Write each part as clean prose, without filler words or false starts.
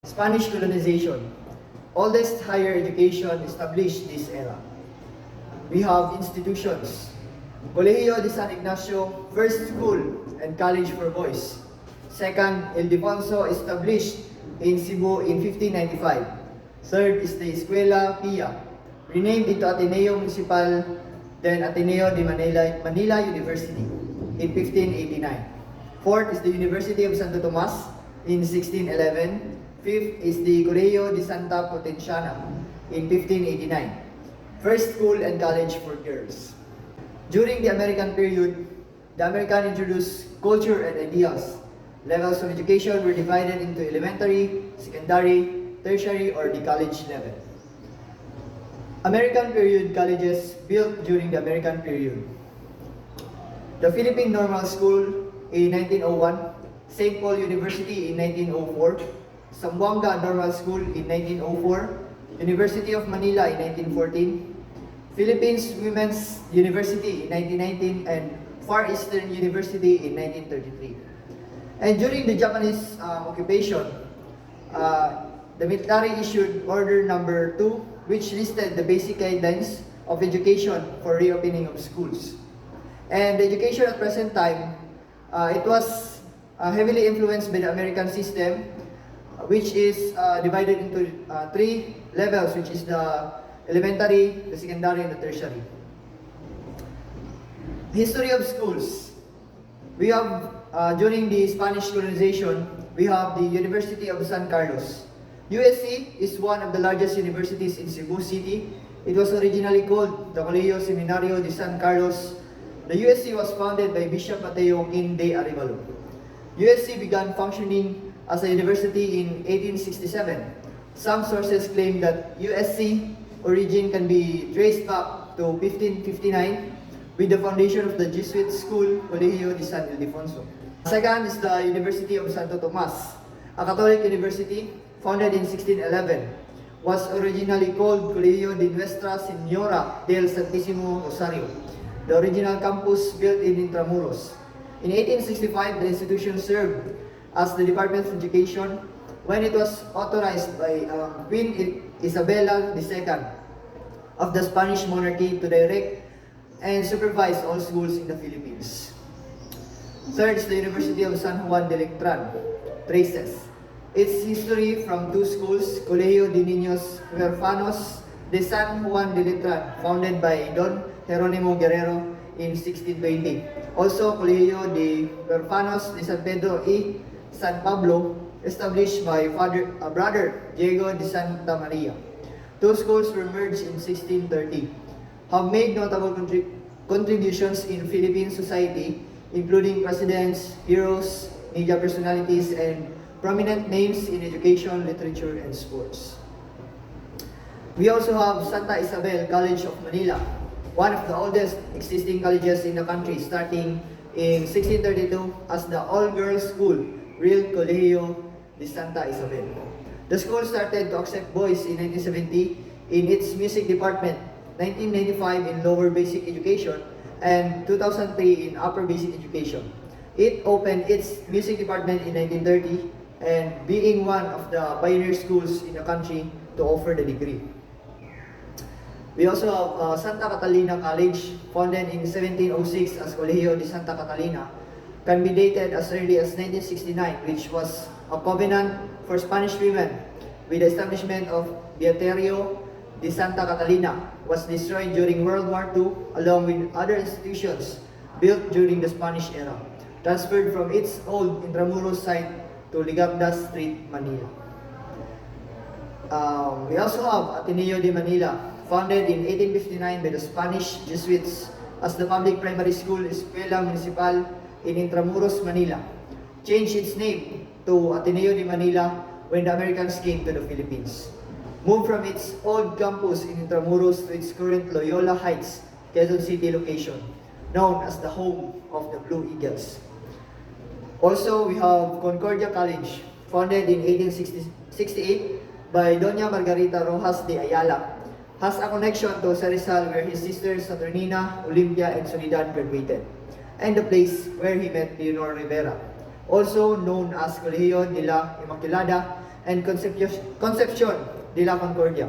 Spanish colonization, oldest higher education established this era. We have institutions. Colegio de San Ignacio, first school and college for boys. Second, Ildefonso, established in Cebu in 1595. Third is the Escuela Pia, renamed into Ateneo Municipal, then Ateneo de Manila University in 1589. Fourth is the University of Santo Tomas in 1611. Fifth is the Colegio de Santa Potenciana in 1589. First school and college for girls. During the American period, the American introduced culture and ideas. Levels of education were divided into elementary, secondary, tertiary, or the college level. American period colleges built during the American period. The Philippine Normal School in 1901, St. Paul University in 1904, Zamboanga Normal School in 1904, University of Manila in 1914, Philippines Women's University in 1919, and Far Eastern University in 1933. And during the Japanese occupation, the military issued Order Number 2, which listed the basic guidelines of education for reopening of schools. And the education at present time, it was heavily influenced by the American system, which is divided into three levels, which is the elementary, the secondary, and the tertiary. History of schools. We have, during the Spanish colonization, we have the University of San Carlos. USC is one of the largest universities in Cebu City. It was originally called the Colegio Seminario de San Carlos. The USC was founded by Bishop Mateo King de Arevalo. USC began functioning as a university in 1867. Some sources claim that USC origin can be traced back to 1559 with the foundation of the Jesuit school, Colegio de San Ildefonso. Second is the University of Santo Tomas, a Catholic university founded in 1611. Was originally called Colegio de Nuestra Señora del Santísimo Rosario. The original campus built in Intramuros. In 1865, the institution served as the Department of Education when it was authorized by Queen Isabella II of the Spanish monarchy to direct and supervise all schools in the Philippines. Third is the University of San Juan de Lectran, traces its history from two schools, Colegio de Niños Huerfanos de San Juan de Lectran, founded by Don Jeronimo Guerrero in 1620. Also, Colegio de Huerfanos de San Pedro y San Pablo, established by Brother Diego de Santa Maria. Two schools were merged in 1630. Have made notable contributions in Philippine society, including presidents, heroes, media personalities, and prominent names in education, literature, and sports. We also have Santa Isabel College of Manila, one of the oldest existing colleges in the country, starting in 1632 as the all-girls school, Real Colegio de Santa Isabel. The school started to accept boys in 1970 in its music department, 1995 in lower basic education, and 2003 in upper basic education. It opened its music department in 1930 and being one of the pioneer schools in the country to offer the degree. We also have Santa Catalina College, founded in 1706 as Colegio de Santa Catalina, can be dated as early as 1969, which was a covenant for Spanish women with the establishment of Beaterio de Santa Catalina was destroyed during World War II along with other institutions built during the Spanish era, transferred from its old Intramuros site to Ligabda Street, Manila. We also have Ateneo de Manila, founded in 1859 by the Spanish Jesuits as the public primary school Escuela Municipal in Intramuros, Manila, changed its name to Ateneo de Manila when the Americans came to the Philippines. Moved from its old campus in Intramuros to its current Loyola Heights, Quezon City location, known as the home of the Blue Eagles. Also, we have Concordia College, founded in 1868 by Doña Margarita Rojas de Ayala, has a connection to Sarizal where his sisters Saturnina, Olympia, and Soledad graduated, and the place where he met Leonor Rivera, also known as Colegio de la Immaculada and Concepcion de la Concordia.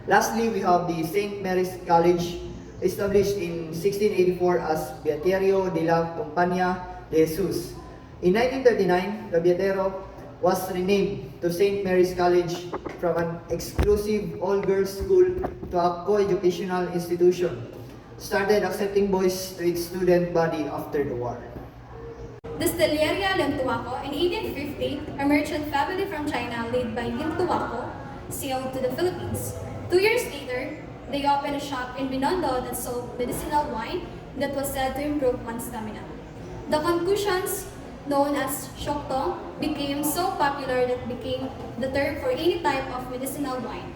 Lastly, we have the St. Mary's College, established in 1684 as Beaterio de la Compañía de Jesus. In 1939, the Beatero was renamed to St. Mary's College from an exclusive all-girls school to a co-educational institution. Started accepting boys to its student body after the war. Distilleria Limtuaco in 1850, a merchant family from China led by Limtuaco, sailed to the Philippines. 2 years later, they opened a shop in Binondo that sold medicinal wine that was said to improve one's stamina. The conclusions, known as Shoktong, became so popular that it became the term for any type of medicinal wine.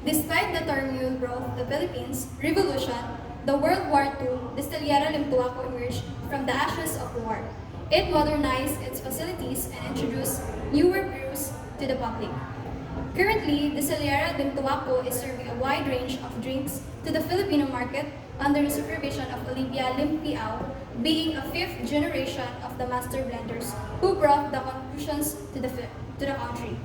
Despite the turmoil brought the Philippines revolution, the World War II, Distilleria Limtuaco emerged from the ashes of war. It modernized its facilities and introduced newer brews to the public. Currently, Distilleria Limtuaco is serving a wide range of drinks to the Filipino market under the supervision of Olivia Limpiao, being a fifth generation of the master blenders who brought the conclusions to the country.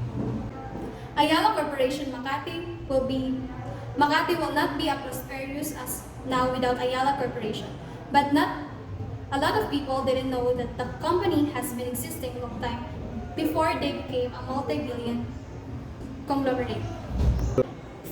Ayala Corporation Makati will not be as prosperous as now without Ayala Corporation, but a lot of people didn't know that the company has been existing a long time before they became a multi-billion conglomerate.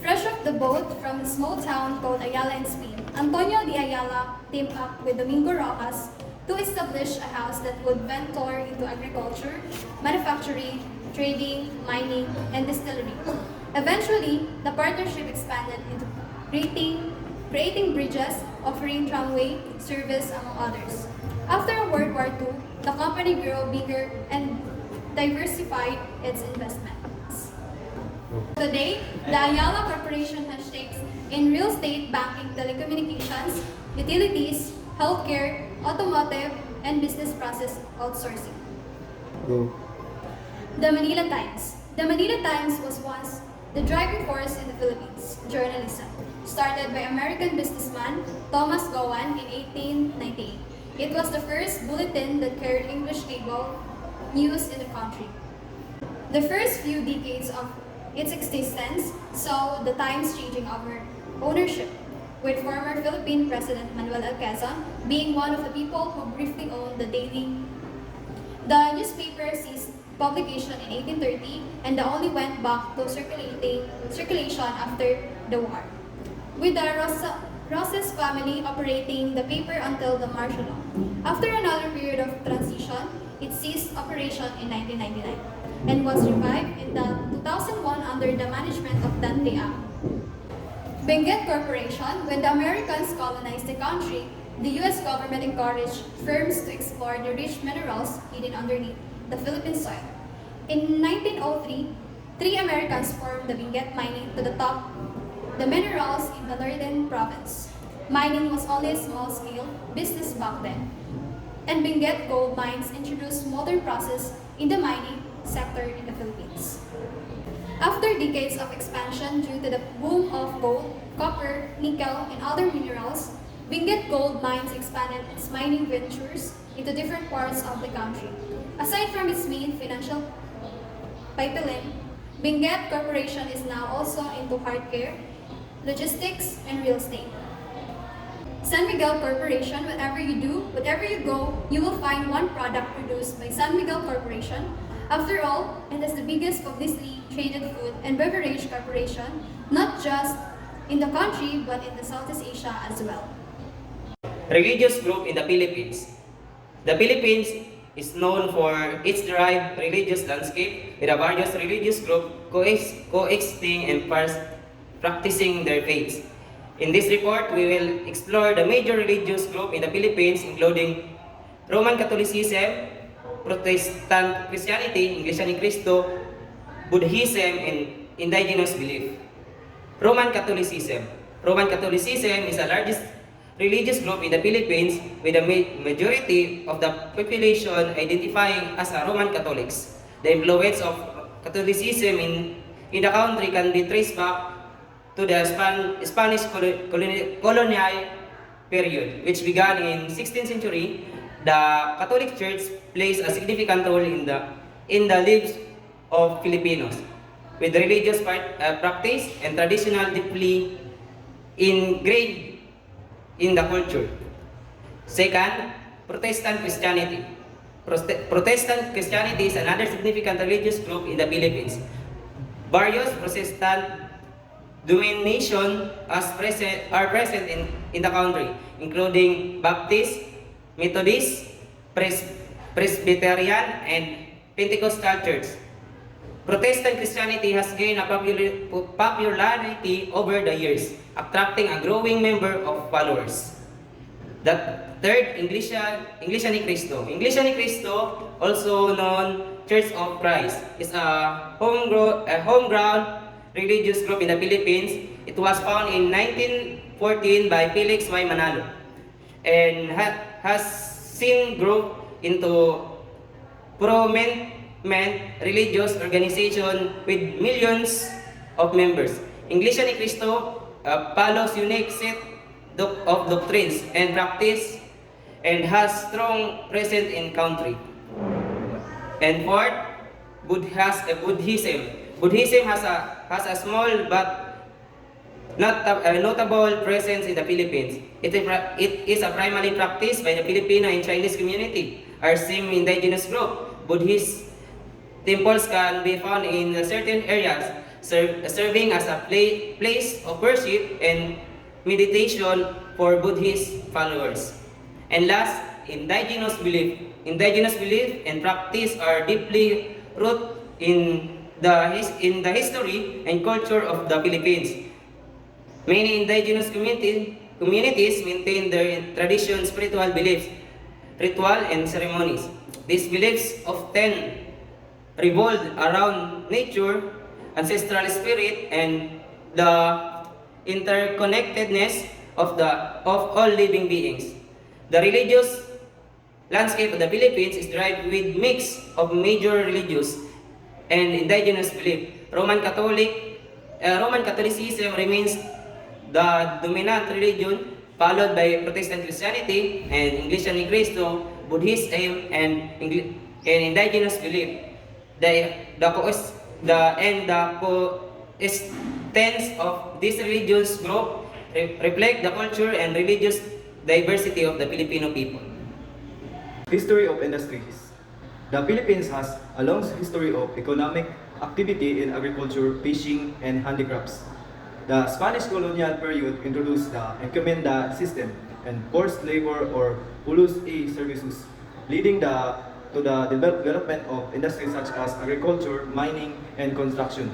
Fresh off the boat from a small town called Ayala in Spain, Antonio de Ayala teamed up with Domingo Rojas to establish a house that would venture into agriculture, manufacturing, trading, mining, and distillery. Eventually, the partnership expanded into creating bridges, offering tramway service, among others. After World War II, the company grew bigger and diversified its investments. Today, the Ayala Corporation has stakes in real estate, banking, telecommunications, utilities, healthcare, automotive, and business process outsourcing. Go. The Manila Times. The Manila Times was once the driving force in the Philippines journalism, started by American businessman Thomas Gowan in 1898. It was the first bulletin that carried English cable news in the country. The first few decades of its existence saw the Times changing over ownership, with former Philippine President Manuel L. Quezon being one of the people who briefly owned the daily. The newspaper ceased publication in 1830 and only went back to circulation after the war, with the Rosas family operating the paper until the martial law. After another period of transition, it ceased operation in 1999 and was revived in the 2001 under the management of Dan Leang. Benguet Corporation. When the Americans colonized the country, the U.S. government encouraged firms to explore the rich minerals hidden underneath the Philippine soil. In 1903, 3 Americans formed the Benguet Mining to top the minerals in the northern province. Mining was only a small-scale business back then, and Benguet Gold Mines introduced modern process in the mining sector in the Philippines. After decades of expansion due to the boom of gold, copper, nickel, and other minerals, Benguet Gold Mines expanded its mining ventures into different parts of the country. Aside from its main financial pipeline, Benguet Corporation is now also into hardware, logistics, and real estate. San Miguel Corporation. Wherever you do, wherever you go, you will find one product produced by San Miguel Corporation. After all, it is the biggest publicly traded food and beverage corporation, not just in the country, but in the Southeast Asia as well. Religious group in the Philippines. The Philippines is known for its derived religious landscape with a various religious groups coexisting and practicing their faiths. In this report, we will explore the major religious group in the Philippines, including Roman Catholicism, Protestant Christianity, Iglesia ni Cristo, Buddhism, and indigenous belief. Roman Catholicism. Roman Catholicism is the largest religious group in the Philippines, with a majority of the population identifying as a Roman Catholics. The influence of Catholicism in the country can be traced back to the Spanish colonial period, which began in 16th century. The Catholic Church plays a significant role in the lives of Filipinos, with religious practice and traditional deeply ingrained in the culture. Second, Protestant Christianity. Protestant Christianity is another significant religious group in the Philippines. Various Protestant denominations are present in the country, including Baptist, Methodist, Presbyterian, and Pentecostal Church. Protestant Christianity has gained a popularity over the years, attracting a growing number of followers. The third, Iglesia ni Cristo. Iglesia ni Cristo, also known Church of Christ, is a homegrown religious group in the Philippines. It was founded in 1914 by Felix Y. Manalo and has since grown into prominent religious organization with millions of members. Iglesia ni Cristo follows unique set of doctrines and practice and has strong presence in country. And fourth, Buddhism. Buddhism has a small but not a notable presence in the Philippines. It is a primarily practiced by the Filipino and Chinese community, our same indigenous group. Buddhist temples can be found in certain areas, serving as a place of worship and meditation for Buddhist followers. And last, indigenous belief. Indigenous belief and practice are deeply rooted in the history and culture of the Philippines. Many indigenous communities maintain their traditional spiritual beliefs, ritual and ceremonies. These beliefs often revolve around nature, ancestral spirit, and the interconnectedness of all living beings. The religious landscape of the Philippines is derived with mix of major religious and indigenous belief. Roman Catholicism remains the dominant religion, followed by Protestant Christianity and Iglesia ni Cristo, Buddhism, and indigenous belief. The coexistence of this religious group reflect the culture and religious diversity of the Filipino people. History of industries. The Philippines has a long history of economic activity in agriculture, fishing, and handicrafts. The Spanish colonial period introduced the encomienda system and forced labor or ulus e servicios, leading to the development of industries such as agriculture, mining, and construction.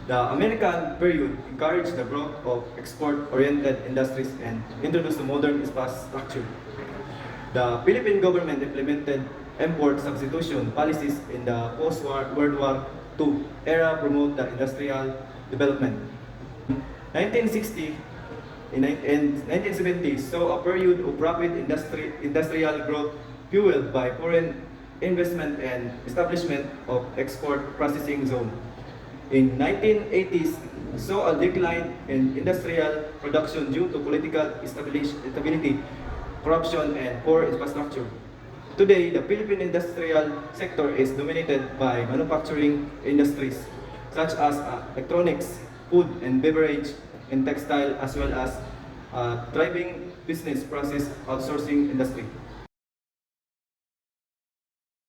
The American period encouraged the growth of export-oriented industries and introduced a modern infrastructure. The Philippine government implemented import substitution policies in the post-World War II era to promote the industrial development. 1960 and 1970 saw a period of rapid industrial growth fueled by foreign investment and establishment of export processing zone. In 1980s, saw a decline in industrial production due to political instability, corruption, and poor infrastructure. Today, the Philippine industrial sector is dominated by manufacturing industries such as electronics, food and beverage, and textile, as well as thriving business process outsourcing industry.